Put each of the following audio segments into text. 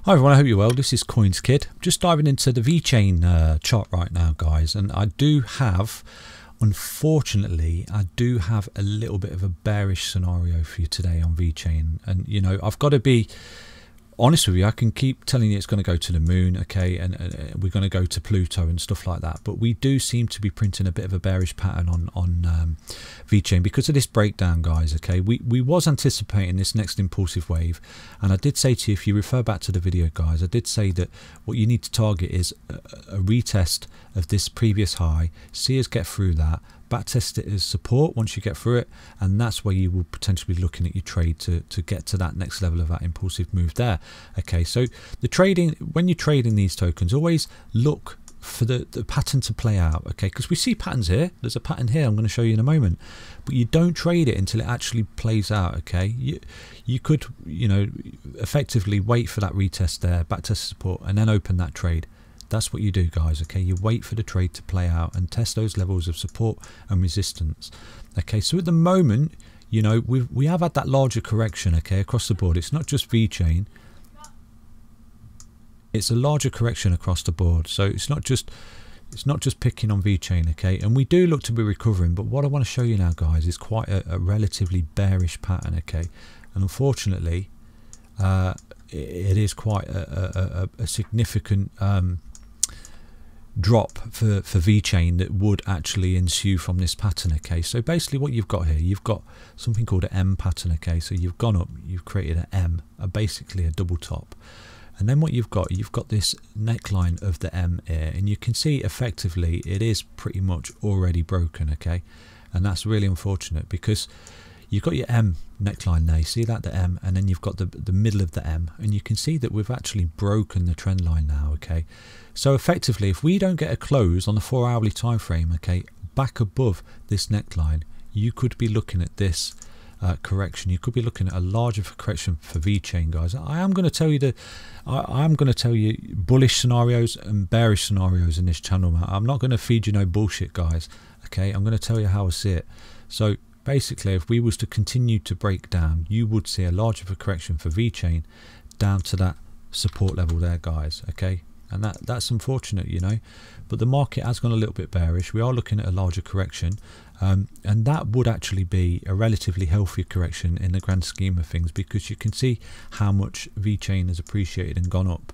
Hi everyone, I hope you're well. This is Coins Kid. Just diving into the VeChain chart right now, guys, and unfortunately, I do have a little bit of a bearish scenario for you today on VeChain. And you know, I've got to be honest with you. I can keep telling you it's going to go to the moon, okay, and we're going to go to Pluto and stuff like that, but we do seem to be printing a bit of a bearish pattern on VeChain because of this breakdown, guys. Okay, we was anticipating this next impulsive wave, and I did say to you, if you refer back to the video, guys, I did say that what you need to target is a retest of this previous high, see us get through that, backtest it as support once you get through it, and that's where you will potentially be looking at your trade to get to that next level of that impulsive move there. Okay, so the trading, when you're trading these tokens, always look for the pattern to play out, okay, because we see patterns here. There's a pattern here I'm going to show you in a moment, but you don't trade it until it actually plays out. Okay, you could, you know, effectively wait for that retest there, backtest support, and then open that trade. That's what you do, guys. Okay, you wait for the trade to play out and test those levels of support and resistance. Okay, so at the moment, you know, we have had that larger correction, okay, across the board. It's not just VeChain, it's a larger correction across the board. So it's not just picking on VeChain, okay, and we do look to be recovering, but what I want to show you now, guys, is quite a relatively bearish pattern, okay, and unfortunately it is quite a significant drop for VeChain that would actually ensue from this pattern. Okay, so basically what you've got here, you've got something called an M pattern. Okay, so you've gone up, you've created an M, basically a double top, and then what you've got this neckline of the M here, and you can see effectively it is pretty much already broken. Okay, and that's really unfortunate because you've got your M neckline there, you see that, the M, and then you've got the middle of the M, and you can see that we've actually broken the trend line now. Okay, so effectively, if we don't get a close on the 4-hourly time frame, okay, back above this neckline, you could be looking at this correction. You could be looking at a larger correction for VeChain, guys. I am going to tell you I'm going to tell you bullish scenarios and bearish scenarios in this channel, man. I'm not going to feed you no bullshit, guys. Okay, I'm going to tell you how I see it. So basically, if we was to continue to break down, you would see a larger correction for VeChain down to that support level there, guys. Okay, and that's unfortunate, you know, but the market has gone a little bit bearish. We are looking at a larger correction, and that would actually be a relatively healthy correction in the grand scheme of things, because you can see how much VeChain has appreciated and gone up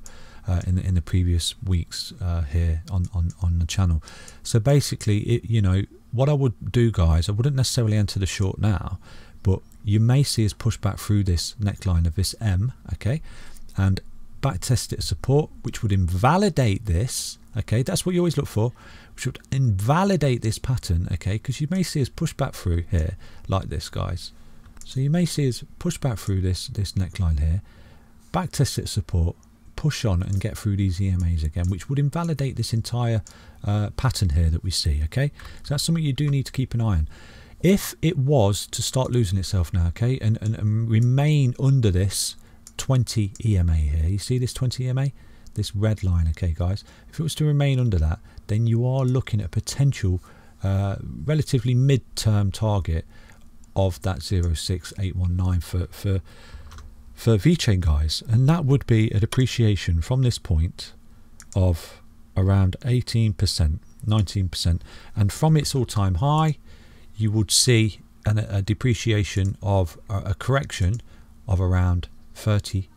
in the previous weeks here on the channel. So basically, you know, what I would do, guys, I wouldn't necessarily enter the short now, but you may see us push back through this neckline of this M, okay, and back test it support, which would invalidate this. Okay, that's what you always look for, which would invalidate this pattern. Okay, because you may see us push back through here like this, guys. So you may see us push back through this neckline here, back test it support, push on and get through these EMAs again, which would invalidate this entire pattern here that we see. Okay, so that's something you do need to keep an eye on. If it was to start losing itself now, okay, and remain under this 20 EMA here, you see this 20 EMA, this red line, okay, guys, if it was to remain under that, then you are looking at a potential relatively mid-term target of that 06819 for VeChain, guys, and that would be a depreciation from this point of around 18%, 19%, and from its all-time high you would see a depreciation of a correction of around 30%.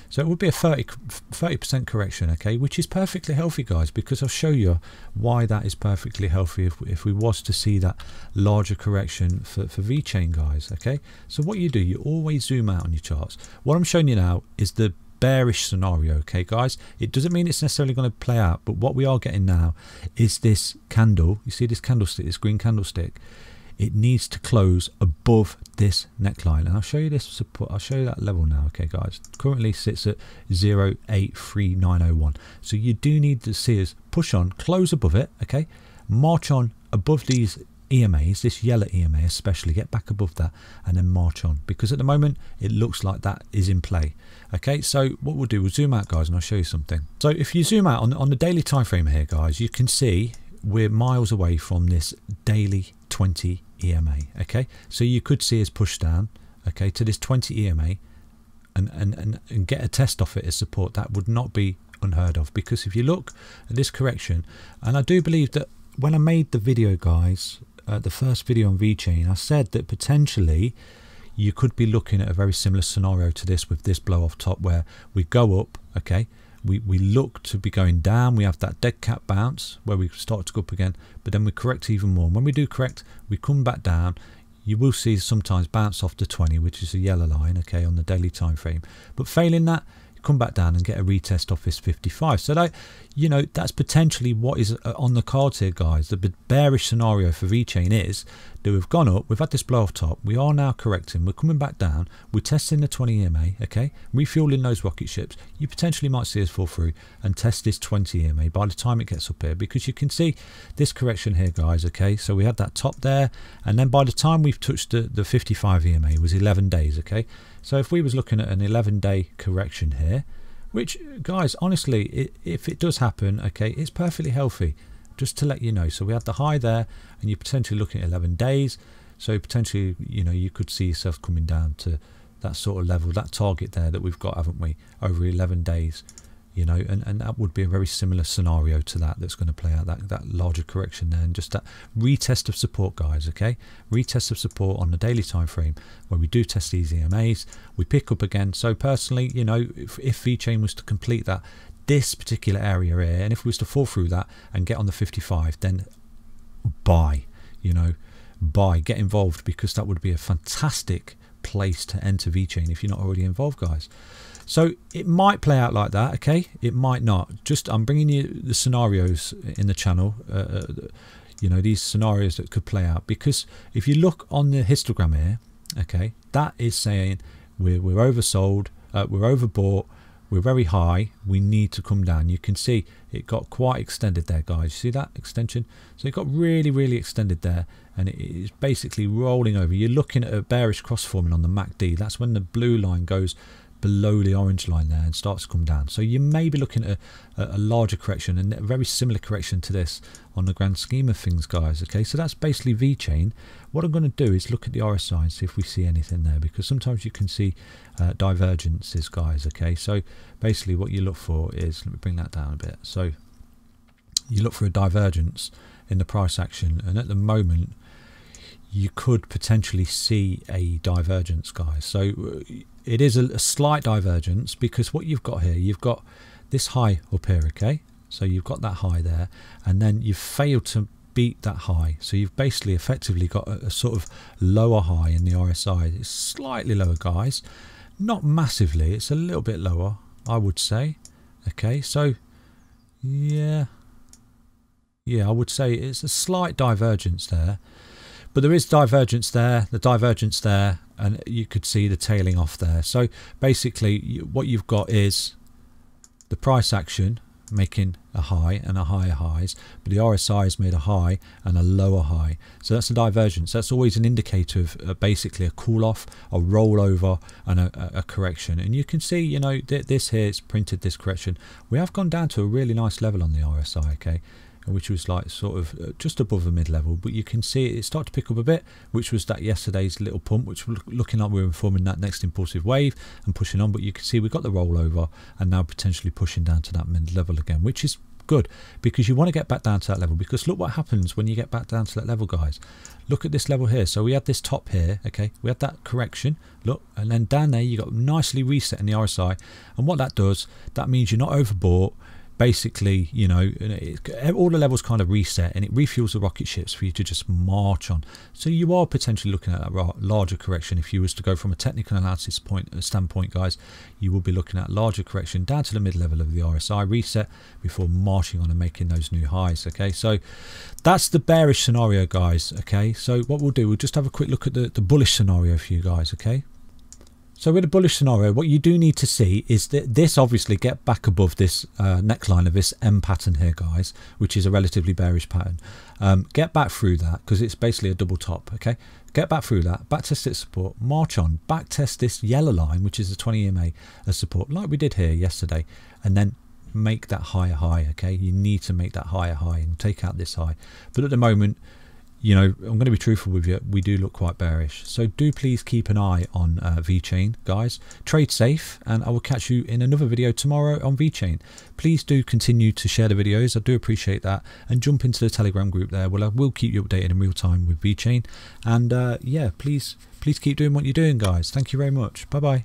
So it would be a 30% correction, okay, which is perfectly healthy, guys, because I'll show you why that is perfectly healthy if we was to see that larger correction for VeChain, guys. Okay, so what you do, you always zoom out on your charts. What I'm showing you now is the bearish scenario, okay, guys. It doesn't mean it's necessarily going to play out, but what we are getting now is this candle. You see this candlestick, this green candlestick, it needs to close above this neckline, and I'll show you this support. I'll show you that level now, okay, guys. Currently sits at 0.83901, so you do need to see us push on, close above it, okay, march on above these EMAs, this yellow EMA especially, get back above that, and then march on, because at the moment it looks like that is in play. Okay, so what we'll do, we'll zoom out, guys, and I'll show you something. So if you zoom out on the daily time frame here, guys, you can see we're miles away from this daily 20 EMA. Okay, so you could see us push down, okay, to this 20 EMA, and get a test off it as support, that would not be unheard of. Because if you look at this correction, and I do believe that when I made the video, guys, the first video on VeChain, I said that potentially you could be looking at a very similar scenario to this, with this blow off top where we go up, okay, we look to be going down, we have that dead cat bounce where we start to go up again, but then we correct even more, and when we do correct we come back down. You will see sometimes bounce off to 20, which is a yellow line, okay, on the daily time frame, but failing that, come back down and get a retest off this 55. So that, you know, that's potentially what is on the cards here, guys. The bearish scenario for VeChain is that we've gone up, we've had this blow off top, we are now correcting, we're coming back down, we're testing the 20 EMA, okay, refueling those rocket ships. You potentially might see us fall through and test this 20 EMA by the time it gets up here, because you can see this correction here, guys, okay. So we had that top there, and then by the time we've touched the 55 EMA, it was 11 days, okay. So if we was looking at an 11-day correction here, which, guys, honestly, if it does happen, okay, it's perfectly healthy, just to let you know. So we had the high there, and you're potentially looking at 11 days. So potentially, you know, you could see yourself coming down to that sort of level, that target there that we've got, haven't we, over 11 days, you know, and that would be a very similar scenario to that's going to play out, that larger correction there, and just that retest of support, guys, okay, retest of support on the daily time frame where we do test these EMAs, we pick up again. So personally, you know, if VeChain was to complete this particular area here, and if we was to fall through that and get on the 55, then buy, you know, get involved, because that would be a fantastic place to enter VeChain if you're not already involved, guys. So it might play out like that, okay, it might not. Just I'm bringing you the scenarios in the channel, you know, these scenarios that could play out, because if you look on the histogram here, okay, that is saying we're oversold, we're overbought, we're very high, we need to come down. You can see it got quite extended there, guys. See that extension? So it got really extended there, and it is basically rolling over. You're looking at a bearish cross forming on the MACD. That's when the blue line goes below the orange line there and starts to come down. So you may be looking at a larger correction, and a very similar correction to this on the grand scheme of things, guys, okay. So that's basically VeChain. What I'm going to do is look at the RSI and see if we see anything there, because sometimes you can see divergences, guys, okay. So basically what you look for is, let me bring that down a bit, so you look for a divergence in the price action, and at the moment you could potentially see a divergence, guys. So it is a slight divergence, because what you've got here, you've got this high up here, okay, so you've got that high there, and then you've failed to beat that high, so you've basically effectively got a sort of lower high in the RSI. It's slightly lower, guys, not massively, it's a little bit lower, I would say, okay. So yeah, I would say it's a slight divergence there, but there is divergence there, the divergence there, and you could see the tailing off there. So basically what you've got is the price action making a high and a higher highs, but the RSI has made a high and a lower high. So that's a divergence. That's always an indicator of basically a cool off, a rollover, and a correction. And you can see, you know, this here, it's printed this correction. We have gone down to a really nice level on the RSI, okay, which was like sort of just above the mid-level, but you can see it start to pick up a bit, which was that yesterday's little pump, which we're looking like we were forming that next impulsive wave and pushing on. But you can see we've got the rollover and now potentially pushing down to that mid-level again, which is good, because you want to get back down to that level, because look what happens when you get back down to that level, guys. Look at this level here. So we had this top here, okay, we had that correction, look, and then down there you got nicely reset in the RSI, and what that does, that means you're not overbought. Basically, you know, all the levels kind of reset, and it refuels the rocket ships for you to just march on. So you are potentially looking at a larger correction. If you was to go from a technical analysis standpoint, guys, you will be looking at larger correction down to the mid level of the RSI reset before marching on and making those new highs, okay. So that's the bearish scenario, guys, okay. So what we'll do, we'll just have a quick look at the bullish scenario for you guys, okay. So with a bullish scenario, what you do need to see is that this obviously get back above this neckline of this M pattern here, guys, which is a relatively bearish pattern. Get back through that, because it's basically a double top, okay? Get back through that, back test its support, march on, back test this yellow line, which is the 20 EMA as support, like we did here yesterday, and then make that higher high, okay? You need to make that higher high and take out this high. But at the moment, you know, I'm going to be truthful with you, we do look quite bearish. So do please keep an eye on VeChain, guys. Trade safe, and I will catch you in another video tomorrow on VeChain. Please do continue to share the videos, I do appreciate that, and jump into the Telegram group there. Well, I will keep you updated in real time with VeChain, and yeah, please keep doing what you're doing, guys. Thank you very much. Bye bye.